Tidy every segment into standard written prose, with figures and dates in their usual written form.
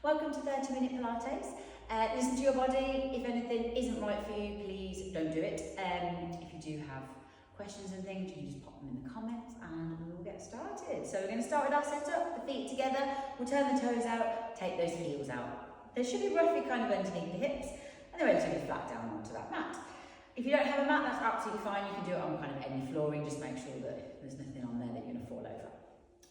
Welcome to 30-minute Pilates. Listen to your body. If anything isn't right for you, please don't do it. If you do have questions and things, you can just pop them in the comments and we will get started. So we're going to start with our setup, the feet together. We'll turn the toes out, take those heels out. They should be roughly kind of underneath the hips and they're relatively flat down onto that mat. If you don't have a mat, that's absolutely fine. You can do it on kind of any flooring. Just make sure that there's nothing on there that you're going to fall over.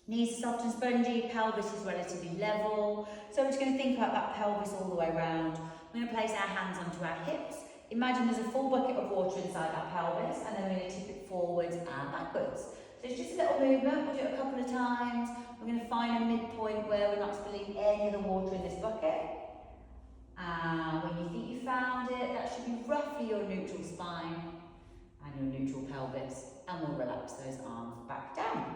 Knees are soft and spongy, pelvis is relatively level. So we're just going to think about that pelvis all the way around. We're going to place our hands onto our hips. Imagine there's a full bucket of water inside that pelvis and then we're going to tip it forwards and backwards. So it's just a little movement, we'll do it a couple of times. We're going to find a midpoint where we're not spilling any of the water in this bucket. And when you think you found it, that should be roughly your neutral spine and your neutral pelvis. And we'll relax those arms back down.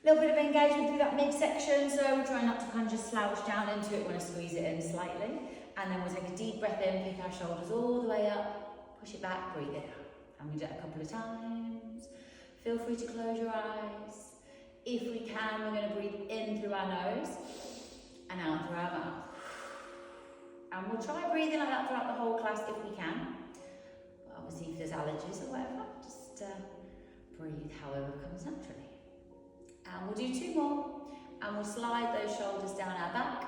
A little bit of engagement through that midsection, so we're trying not to kind of just slouch down into it. We want to squeeze it in slightly. And then we'll take a deep breath in, pick our shoulders all the way up, push it back, breathe it out. And we'll do it a couple of times. Feel free to close your eyes. If we can, we're going to breathe in through our nose and out through our mouth. And we'll try breathing like that throughout the whole class if we can. But obviously if there's allergies or whatever, just breathe however comes naturally. And we'll do two more, and we'll slide those shoulders down our back.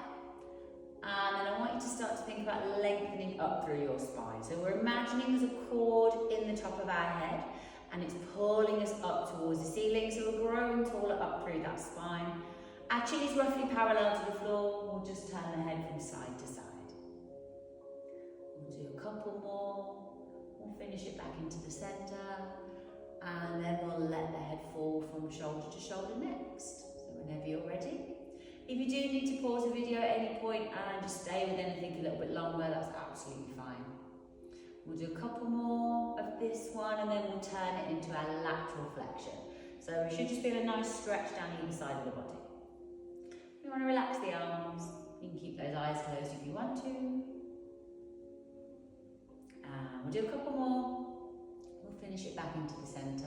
And then I want you to start to think about lengthening up through your spine. So we're imagining there's a cord in the top of our head, and it's pulling us up towards the ceiling. So we're growing taller up through that spine. Our chin is roughly parallel to the floor. We'll just turn the head from side to side. We'll do a couple more. We'll finish it back into the center. And then we'll let the head fall from shoulder to shoulder next. So whenever you're ready. If you do need to pause the video at any point and just stay with anything a little bit longer, that's absolutely fine. We'll do a couple more of this one and then we'll turn it into our lateral flexion. So we should just feel a nice stretch down either side of the body. You want to relax the arms. You can keep those eyes closed if you want to. And we'll do a couple more. We'll finish it back into the centre.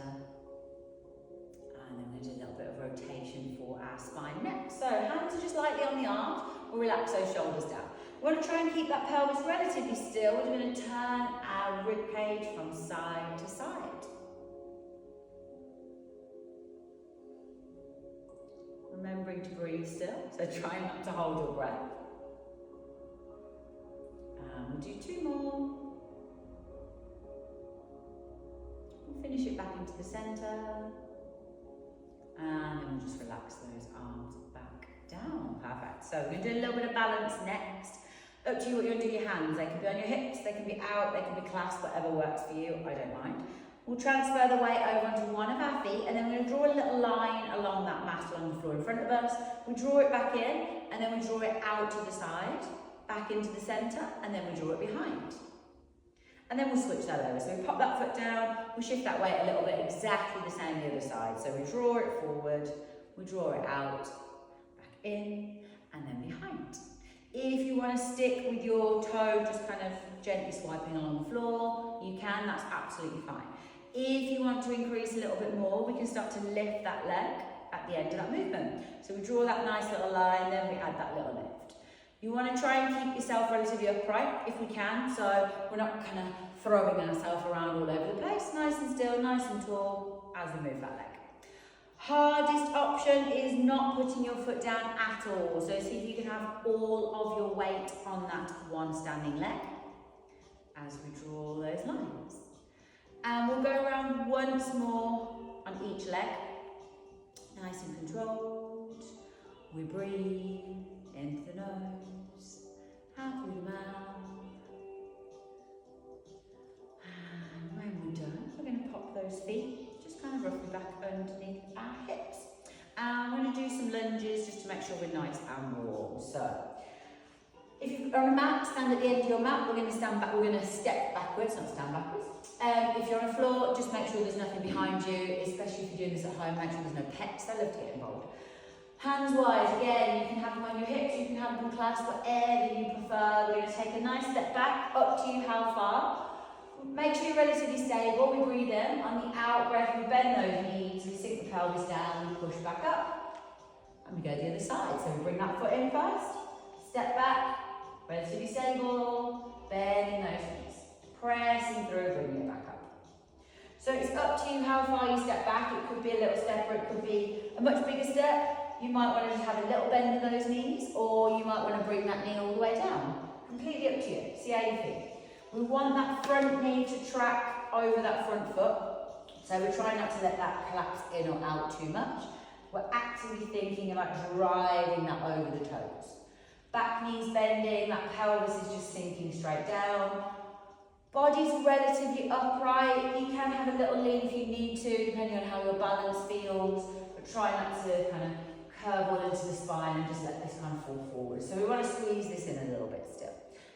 And then we're going to do a little bit of rotation for our spine next. So hands are just lightly on the arms. We'll relax those shoulders down. We want to try and keep that pelvis relatively still. We're going to turn our rib cage from side to side. Remembering to breathe still, so try not to hold your breath. And we'll do two more. We'll finish it back into the centre. And then we'll just relax those arms back down. Perfect. So we're going to do a little bit of balance next. Up to you what you want to do with your hands. They can be on your hips, they can be out, they can be clasped, whatever works for you. I don't mind. We'll transfer the weight over onto one of our feet and then we're going to draw a little line along that mat along the floor in front of us. We draw it back in and then we draw it out to the side, back into the centre, and then we draw it behind. And then we'll switch that over. So we pop that foot down, we shift that weight a little bit, exactly the same the other side. So we draw it forward, we draw it out, back in, and then behind. If you want to stick with your toe just kind of gently swiping along the floor, you can, that's absolutely fine. If you want to increase a little bit more, we can start to lift that leg at the end of that movement. So we draw that nice little line, then we add that little lift. You want to try and keep yourself relatively upright if we can, so we're not kind of throwing ourselves around all over the place. Nice and still, nice and tall as we move that leg. Hardest option is not putting your foot down at all. So see if you can have all of your weight on that one standing leg as we draw those lines. And we'll go around once more on each leg. Nice and controlled. We breathe into the nose, out through the mouth. And when we're done, we're going to pop those feet just kind of roughly back underneath our hips. And we're going to do some lunges just to make sure we're nice and warm. So, if you're on a mat, stand at the end of your mat. We're going to stand back. We're going to step backwards, not stand backwards. If you're on the floor, just make sure there's nothing behind you, especially if you're doing this at home. Make sure there's no pets. They love to get involved. Hands wide, again, you can have them on your hips, you can have them clasped, whatever you prefer. We're going to take a nice step back, up to you how far. Make sure you're relatively stable. We breathe in. On the out breath, we bend those knees, we sink the pelvis down, we push back up. And we go the other side. So we bring that foot in first, step back, relatively stable, bending those knees, pressing through, bringing it back up. So it's up to you how far you step back. It could be a little step, or it could be a much bigger step. You might want to just have a little bend in those knees, or you might want to bring that knee all the way down. Completely up to you. See how you feel. We want that front knee to track over that front foot. So we're trying not to let that collapse in or out too much. We're actively thinking about driving that over the toes. Back knees bending, that pelvis is just sinking straight down. Body's relatively upright. You can have a little lean if you need to, depending on how your balance feels, but try not to kind of curve all into the spine and just let this kind of fall forward. So we want to squeeze this in a little bit still.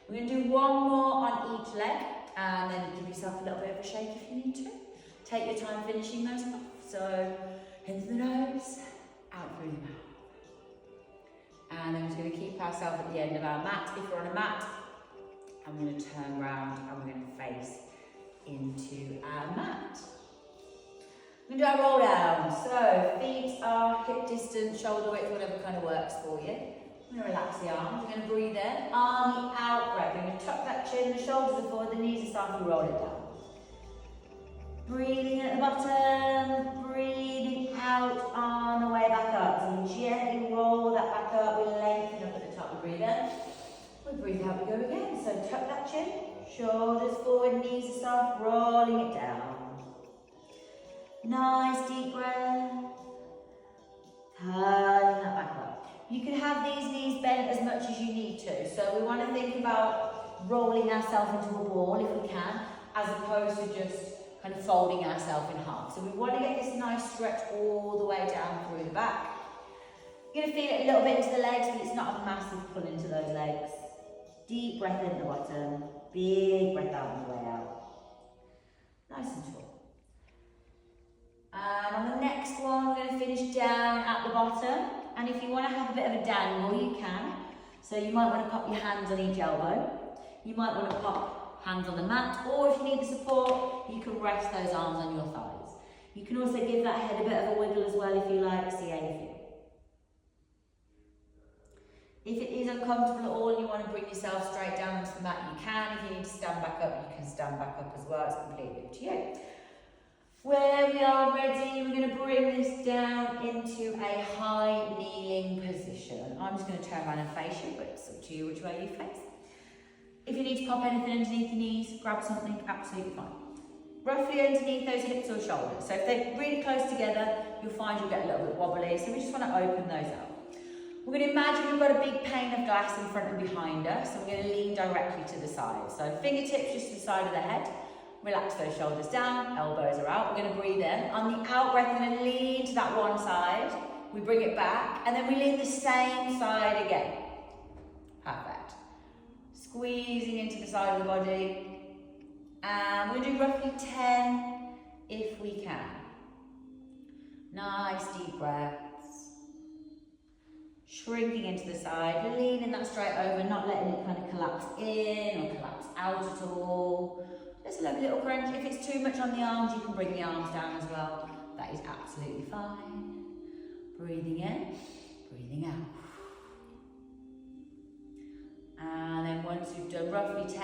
We're going to do one more on each leg, and then give yourself a little bit of a shake if you need to. Take your time finishing those off. So in through the nose, out through the mouth. And then we're just going to keep ourselves at the end of our mat. If you're on a mat, I'm going to turn around and we're going to face into our mat. We're going to do our roll down. So feet are hip distance, shoulder width, whatever kind of works for you. I'm going to relax the arms. We're going to breathe in. On the out breath, we're going to tuck that chin, the shoulders are forward, the knees are starting to roll it down. Breathing at the bottom, breathing out on the way back up. So we gently roll that back up, we lengthen up at the top, we breathe in. We breathe out, we go again. So tuck that chin, shoulders forward, knees start rolling it down. Nice deep breath. Turning that back up. You can have these knees bent as much as you need to. So we want to think about rolling ourselves into a ball if we can, as opposed to just kind of folding ourselves in half. So we want to get this nice stretch all the way down through the back. You're going to feel it a little bit into the legs, but it's not a massive pull into those legs. Deep breath in at the bottom, big breath out on the way out. Nice and tall. And on the next one, we're going to finish down at the bottom. And if you want to have a bit of a dangle, you can. So you might want to pop your hands on each elbow. You might want to pop hands on the mat, or if you need the support, you can rest those arms on your thighs. You can also give that head a bit of a wiggle as well if you like, see how you feel. If it is uncomfortable at all and you want to bring yourself straight down onto the mat, you can. If you need to stand back up, you can stand back up as well. It's completely up to you. When we are ready, we're going to bring this down into a high kneeling position. I'm just going to turn around and face you, but it's up to you which way you face. If you need to pop anything underneath the knees, grab something, absolutely fine. Roughly underneath those hips or shoulders. So if they're really close together, you'll find you'll get a little bit wobbly. So we just want to open those up. We're going to imagine we've got a big pane of glass in front and behind us. So we're going to lean directly to the side. So fingertips just to the side of the head. Relax those shoulders down, elbows are out. We're going to breathe in. On the out breath, we're going to lean to that one side. We bring it back, and then we lean the same side again. Perfect. Squeezing into the side of the body. And we'll do roughly 10 if we can. Nice deep breaths. Shrinking into the side, leaning that straight over, not letting it kind of collapse in or collapse out at all. Just a little crunch. If it's too much on the arms, you can bring the arms down as well. That is absolutely fine. Breathing in, breathing out. And then once you've done roughly 10,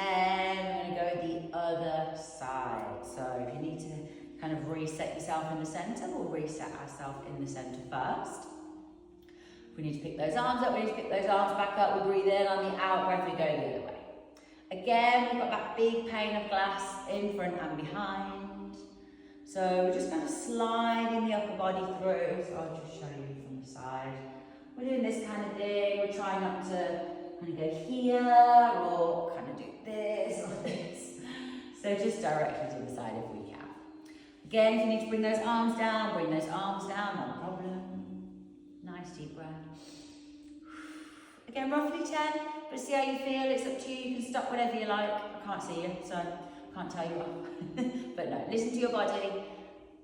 we're going to go the other side. So if you need to kind of reset yourself in the centre, we'll reset ourselves in the centre first. If we need to pick those arms up, we need to pick those arms back up. We breathe in. On the out breath, we go the other way. Again, we've got that big pane of glass in front and behind. So we're just kind of sliding the upper body through. So I'll just show you from the side. We're doing this kind of thing. We're trying not to kind of go here or kind of do this or this. So just directly to the side if we can. Again, if you need to bring those arms down, not a problem. Nice deep breath. Again, roughly 10, but see how you feel. It's up to you. You can stop whenever you like. I can't see you, so I can't tell you what. But no, listen to your body.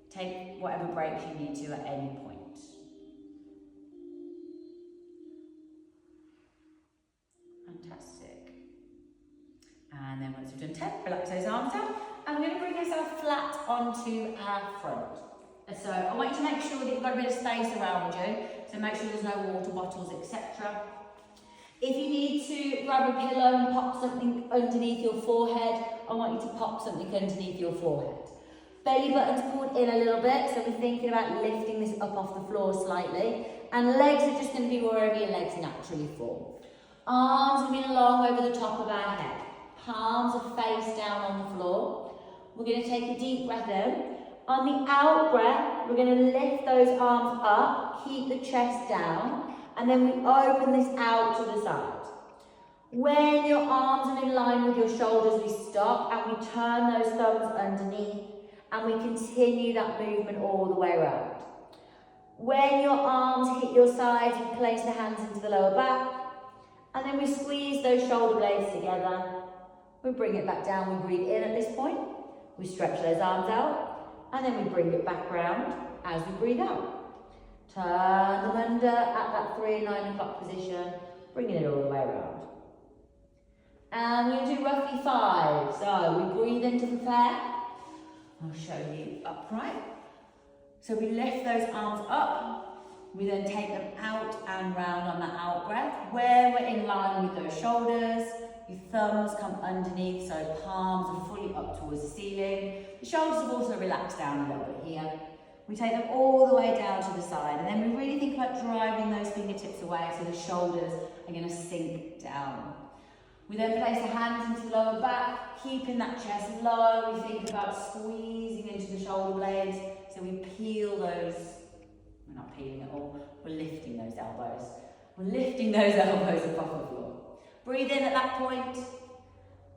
Take whatever breaks you need to at any point. Fantastic. And then once we've done 10, relax those arms down. And we're going to bring ourselves flat onto our front. So I want you to make sure that you've got a bit of space around you. So make sure there's no water bottles, etc. If you need to grab a pillow and pop something underneath your forehead, I want you to pop something underneath your forehead. Belly button's pulled in a little bit, so we're thinking about lifting this up off the floor slightly. And legs are just going to be wherever your legs naturally fall. Arms will be long over the top of our head. Palms are face down on the floor. We're going to take a deep breath in. On the out breath, we're going to lift those arms up, keep the chest down, and then we open this out to the side. When your arms are in line with your shoulders, we stop and we turn those thumbs underneath and we continue that movement all the way around. When your arms hit your sides, you place the hands into the lower back and then we squeeze those shoulder blades together. We bring it back down, we breathe in at this point, we stretch those arms out and then we bring it back round as we breathe out. Turn them under at that 3 and 9 o'clock position, bringing it all the way around. And we're going to do roughly 5. So we breathe in to prepare. I'll show you upright. So we lift those arms up. We then take them out and round on that out breath, where we're in line with those shoulders. Your thumbs come underneath, so palms are fully up towards the ceiling. The shoulders have also relaxed down a little bit here. We take them all the way down to the side, and then we really think about driving those fingertips away so the shoulders are going to sink down. We then place the hands into the lower back, keeping that chest low. We think about squeezing into the shoulder blades, so we peel those, we're not peeling at all, we're lifting those elbows. We're lifting those elbows above the floor. Breathe in at that point,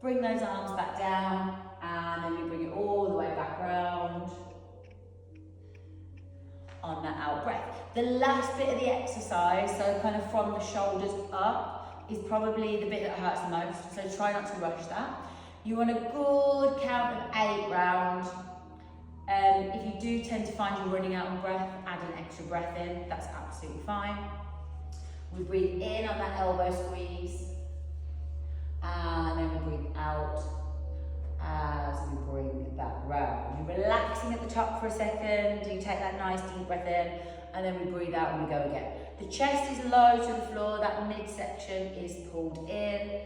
bring those arms back down, and then we bring it all the way back round. On that out breath. The last bit of the exercise, so kind of from the shoulders up, is probably the bit that hurts the most, so try not to rush that. You want a good count of 8 rounds. If you do tend to find you're running out of breath, add an extra breath in, that's absolutely fine. We breathe in on that elbow squeeze, and then we breathe out as we bring that round. You're relaxing at the top for a second, you take that nice deep breath in, and then we breathe out and we go again. The chest is low to the floor, that midsection is pulled in.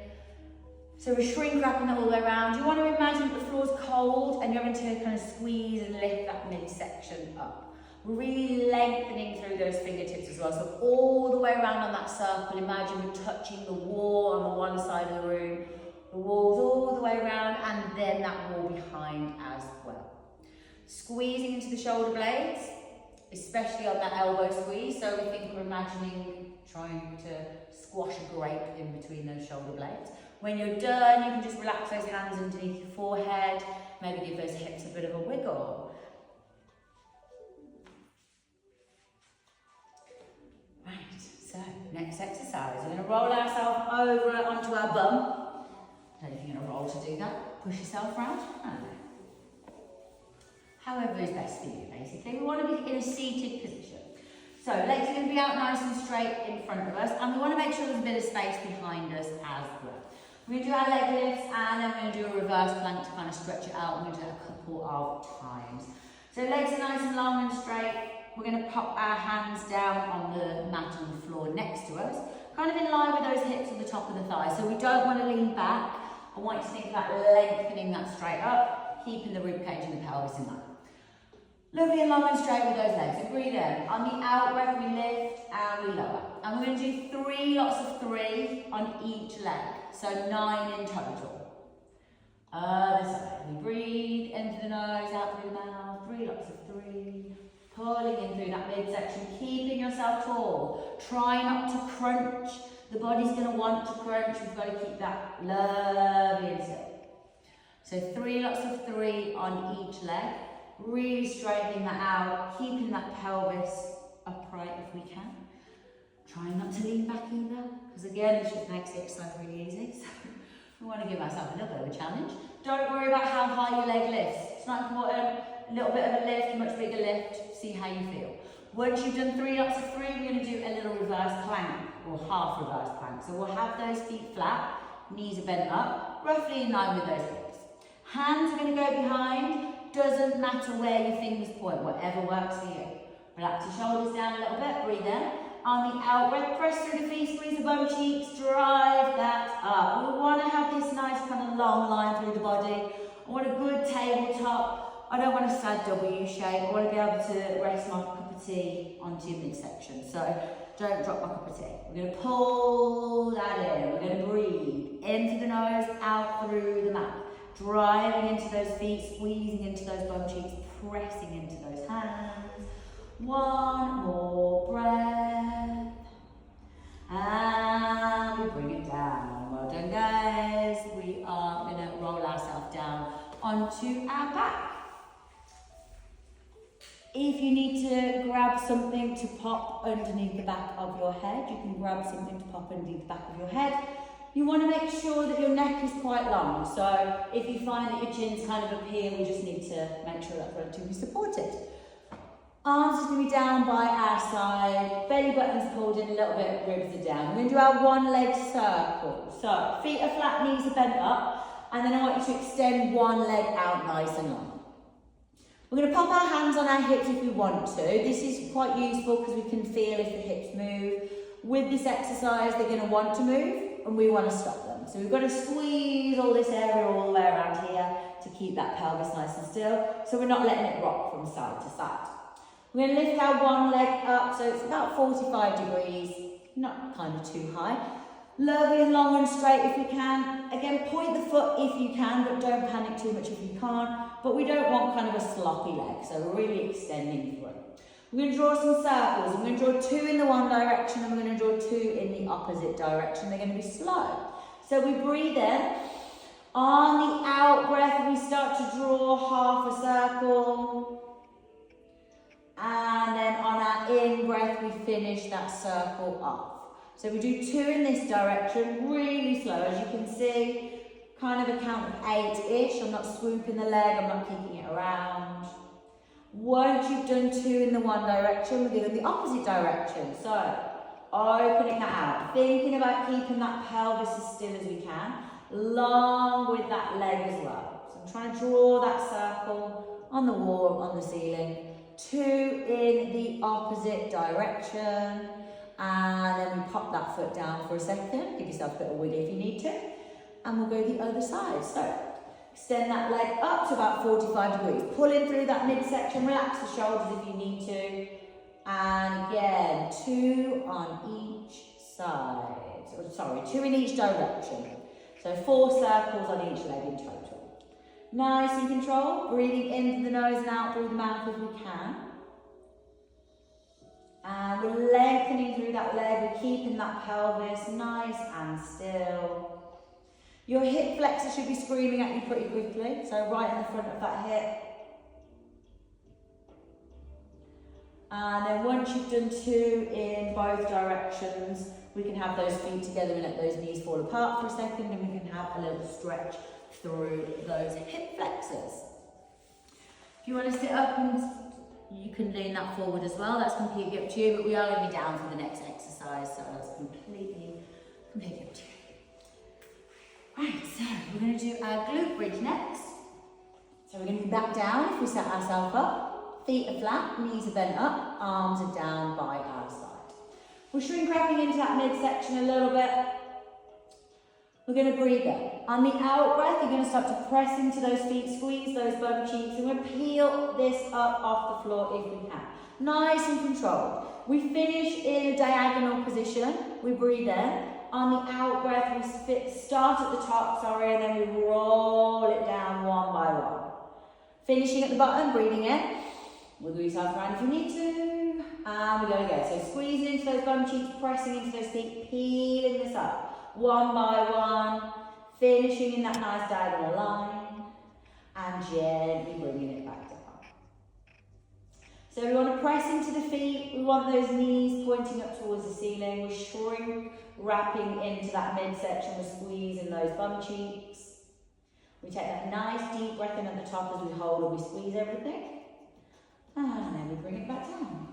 So we're shrink wrapping that all the way around. You want to imagine that the floor's cold and you're having to kind of squeeze and lift that midsection up. We're really lengthening through those fingertips as well. So all the way around on that circle, imagine we're touching the wall on the one side of the room, the walls all the way around, and then that wall behind as well. Squeezing into the shoulder blades, especially on that elbow squeeze. So we think we're imagining trying to squash a grape in between those shoulder blades. When you're done, you can just relax those hands underneath your forehead, maybe give those hips a bit of a wiggle. Right, so next exercise, we're going to roll ourselves over onto our bum. I don't know if you're going to roll to do that. Push yourself round. However is best for you, basically. We want to be in a seated position. So legs are going to be out nice and straight in front of us, and we want to make sure there's a bit of space behind us as well. We're going to do our leg lifts, and then we're going to do a reverse plank to kind of stretch it out. We're going to do it a couple of times. So legs are nice and long and straight. We're going to pop our hands down on the mat on the floor next to us, kind of in line with those hips at the top of the thighs. So we don't want to lean back. I want you to think about lengthening that straight up, keeping the ribcage and the pelvis in line. Lovely and long and straight with those legs. So breathe in. On the out breath, we lift and we lower. And we're going to do 3 lots of 3 on each leg. So 9 in total. Other side. We breathe in through the nose, out through the mouth. 3 lots of 3. Pulling in through that midsection, keeping yourself tall. Try not to crunch. The body's going to want to crunch. We've got to keep that lovely and still. So 3 lots of 3 on each leg. Really straightening that out, keeping that pelvis upright if we can. Trying not to lean back either, because again, this just makes the exercise really easy. So we want to give ourselves a little bit of a challenge. Don't worry about how high your leg lifts. It's not important. A little bit of a lift, much bigger lift. See how you feel. Once you've done 3 lots of 3, we're going to do a little reverse plank, or half reverse plank. So we'll have those feet flat, knees are bent up, roughly in line with those hips. Hands are going to go behind. Doesn't matter where your fingers point, whatever works for you. Relax your shoulders down a little bit, breathe in. On the out breath, press through the feet, squeeze the bum cheeks, drive that up. We want to have this nice kind of long line through the body. I want a good tabletop. I don't want a sad W shape. I want to be able to rest my cup of tea onto your midsection. So don't drop my cup of tea. We're going to pull that in. We're going to breathe into the nose, out through the mouth. Driving into those feet, squeezing into those bum cheeks, pressing into those hands. One more breath. And we bring it down. Well done, guys. We are going to roll ourselves down onto our back. If you need to grab something to pop underneath the back of your head, you can grab something to pop underneath the back of your head. You want to make sure that your neck is quite long. So if you find that your chin's kind of up here, we just need to make sure that's relatively supported. Arms is going to be down by our side, belly button's pulled in a little bit, ribs are down. We're going to do our one leg circle. So feet are flat, knees are bent up, and then I want you to extend one leg out nice and long. We're going to pop our hands on our hips if we want to. This is quite useful because we can feel if the hips move. With this exercise, they're going to want to move and we want to stop them. So we've got to squeeze all this area all the way around here to keep that pelvis nice and still. So we're not letting it rock from side to side. We're going to lift our one leg up, so it's about 45 degrees, not kind of too high. Lovely and long and straight if we can. Again, point the foot if you can, but don't panic too much if you can't. But we don't want kind of a sloppy leg, so we're really extending through. We're going to draw some circles. I'm going to draw 2 in the one direction and we're going to draw 2 in the opposite direction. They're going to be slow. So we breathe in. On the out breath, we start to draw half a circle. And then on our in breath, we finish that circle off. So we do 2 in this direction, really slow, as you can see, kind of a count of 8-ish. I'm not swooping the leg, I'm not kicking it around. Once you've done 2 in the one direction, we're doing the opposite direction. So opening that out, thinking about keeping that pelvis as still as we can, along with that leg as well. So I'm trying to draw that circle on the wall, on the ceiling. 2 in the opposite direction, and then we pop that foot down for a second. Give yourself a bit of wiggle if you need to, and we'll go the other side. So extend that leg up to about 45 degrees. Pull in through that midsection, relax the shoulders if you need to, and again 2 on each side. Sorry, 2 in each direction. So 4 circles on each leg in total. Nice and controlled, breathing into the nose and out through the mouth if we can. And we're lengthening through that leg, we're keeping that pelvis nice and still. Your hip flexor should be screaming at you pretty quickly, so right in the front of that hip. And then once you've done 2 in both directions, we can have those feet together and let those knees fall apart for a second, and we can have a little stretch through those hip flexors. If you want to sit up, and you can lean that forward as well, that's completely up to you, but we are going to be down for the next exercise, so that's completely up to you. Right, so we're going to do our glute bridge next. So we're going to be back down if we set ourselves up. Feet are flat, knees are bent up, arms are down by our side. We're shrink wrapping into that midsection a little bit. We're going to breathe in. On the out breath, you're going to start to press into those feet, squeeze those bum cheeks, and we're going to peel this up off the floor if we can. Nice and controlled. We finish in a diagonal position. We breathe in. On the out breath, we start at the top, and then we roll it down one by one. Finishing at the bottom, breathing in. Wiggle yourself around if you need to. And we go again. So squeezing into those bum cheeks, pressing into those feet, peeling this up. One by one. Finishing in that nice diagonal line. And gently bringing it back down. So we want to press into the feet. We want those knees pointing up towards the ceiling. We're shrink wrapping into that midsection. We're squeezing those bum cheeks. We take that nice deep breath in at the top as we hold and we squeeze everything. And then we bring it back down.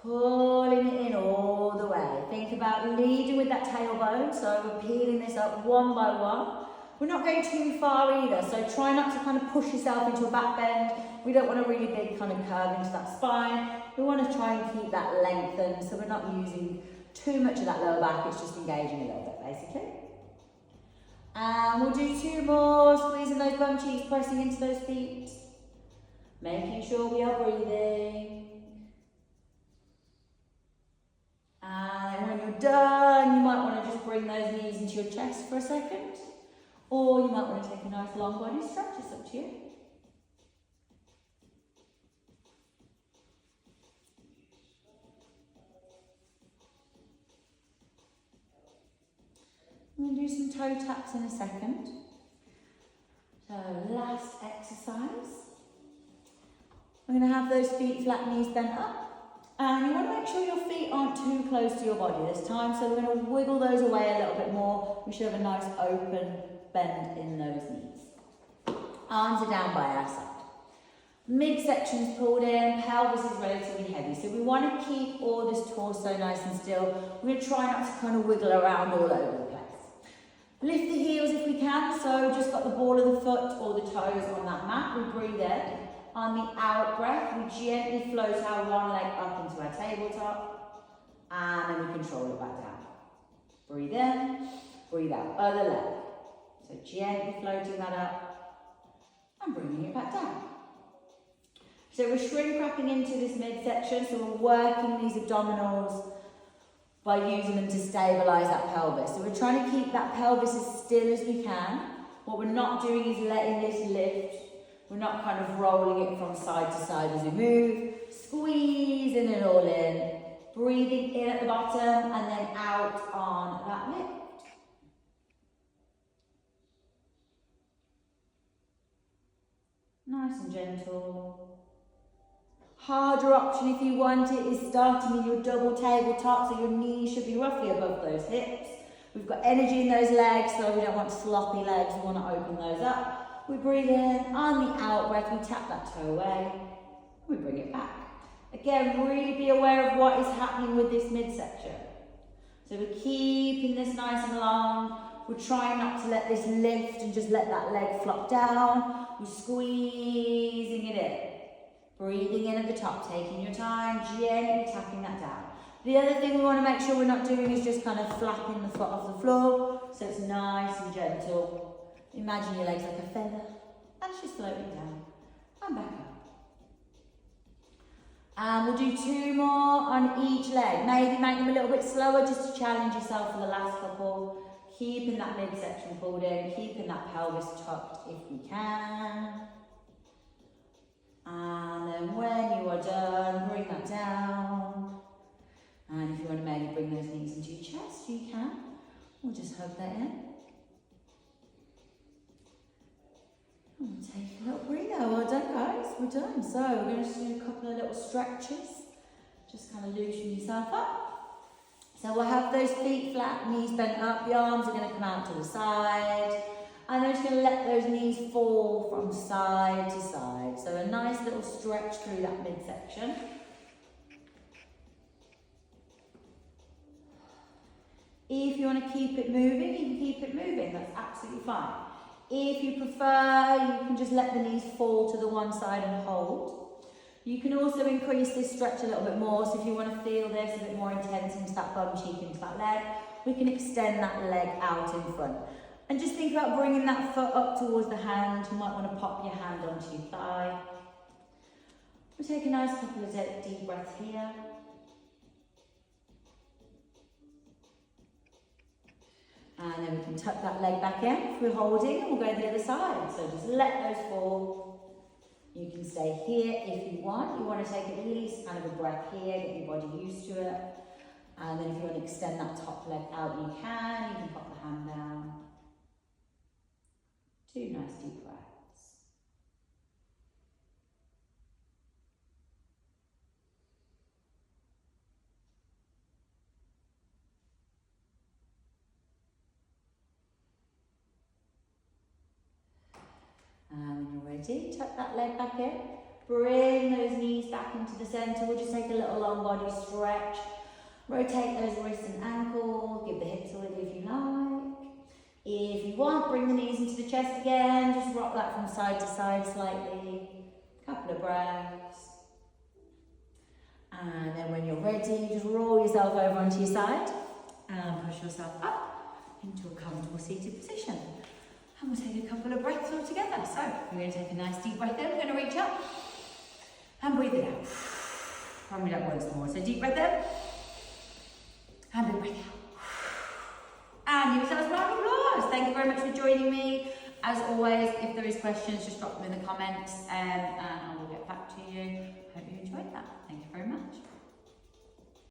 Pulling it in all the way. Think about leading with that tailbone. So we're peeling this up one by one. We're not going too far either, so try not to kind of push yourself into a back bend. We don't want a really big kind of curve into that spine. We want to try and keep that lengthened, so we're not using too much of that lower back, it's just engaging a little bit, basically. And we'll do 2 more, squeezing those bum cheeks, pressing into those feet. Making sure we are breathing. And when you're done, you might want to just bring those knees into your chest for a second. Or you might want to take a nice long body stretch, it's up to you. I'm going to do some toe taps in a second. So last exercise. We're going to have those feet flat, knees bent up. And you want to make sure your feet aren't too close to your body this time. So we're going to wiggle those away a little bit more. We should have a nice open bend in those knees. Arms are down by our side. Midsection's pulled in, pelvis is relatively heavy. So we want to keep all this torso nice and still. We're going to try not to kind of wiggle around all over the place. Lift the heels if we can. So just got the ball of the foot or the toes on that mat. We breathe in. On the out breath, we gently float our one leg up into our tabletop. And then we control it back down. Breathe in, breathe out, other leg. So gently floating that up and bringing it back down. So we're shrink wrapping into this midsection, so we're working these abdominals by using them to stabilise that pelvis. So we're trying to keep that pelvis as still as we can. What we're not doing is letting this lift. We're not kind of rolling it from side to side as we move. Squeezing it all in. Breathing in at the bottom and then out on that lift. Nice and gentle. Harder option if you want it is starting in your double tabletop, so your knees should be roughly above those hips. We've got energy in those legs, so we don't want sloppy legs, we want to open those up. We breathe in, on the out breath, we tap that toe away, we bring it back. Again, really be aware of what is happening with this midsection. So we're keeping this nice and long. We're trying not to let this lift and just let that leg flop down. We're squeezing it in. Breathing in at the top, taking your time, gently tapping that down. The other thing we want to make sure we're not doing is just kind of flapping the foot off the floor. So it's nice and gentle. Imagine your legs like a feather. And it's just floating down. And back up. And we'll do 2 more on each leg. Maybe make them a little bit slower just to challenge yourself for the last couple. Keeping that midsection pulled in, keeping that pelvis tucked if we can. And then when you are done, bring that down. And if you want to maybe bring those knees into your chest, you can. We'll just hug that in. And we'll take a little breather. Well done, guys. We're done. So we're going to do a couple of little stretches. Just kind of loosen yourself up. So we'll have those feet flat, knees bent up. The arms are going to come out to the side. And I'm just going to let those knees fall from side to side. So a nice little stretch through that midsection. If you want to keep it moving, you can keep it moving. That's absolutely fine. If you prefer, you can just let the knees fall to the one side and hold. You can also increase this stretch a little bit more. So if you want to feel this a bit more intense into that bum cheek, into that leg, we can extend that leg out in front. And just think about bringing that foot up towards the hand. You might want to pop your hand onto your thigh. We'll take a nice couple of deep breaths here. And then we can tuck that leg back in if we're holding, and we'll go to the other side. So just let those fall. You can stay here if you want. You want to take at least kind of a breath here, get your body used to it. And then if you want to extend that top leg out, you can. You can pop the hand down. 2 nice deep breaths. And when you're ready, tuck that leg back in. Bring those knees back into the centre. We'll just take a little long body stretch. Rotate those wrists and ankles. Give the hips a wiggle if you like. If you want, bring the knees into the chest again, just rock that from side to side slightly, couple of breaths. And then when you're ready, just roll yourself over onto your side and push yourself up into a comfortable seated position. And we'll take a couple of breaths all together. So we're going to take a nice deep breath in, we're going to reach up and breathe it out. And breathe out once more. So deep breath in and big breath out. And give yourselves a round of applause. Thank you very much for joining me. As always, if there is questions, just drop them in the comments and I will get back to you. Hope you enjoyed that. Thank you very much.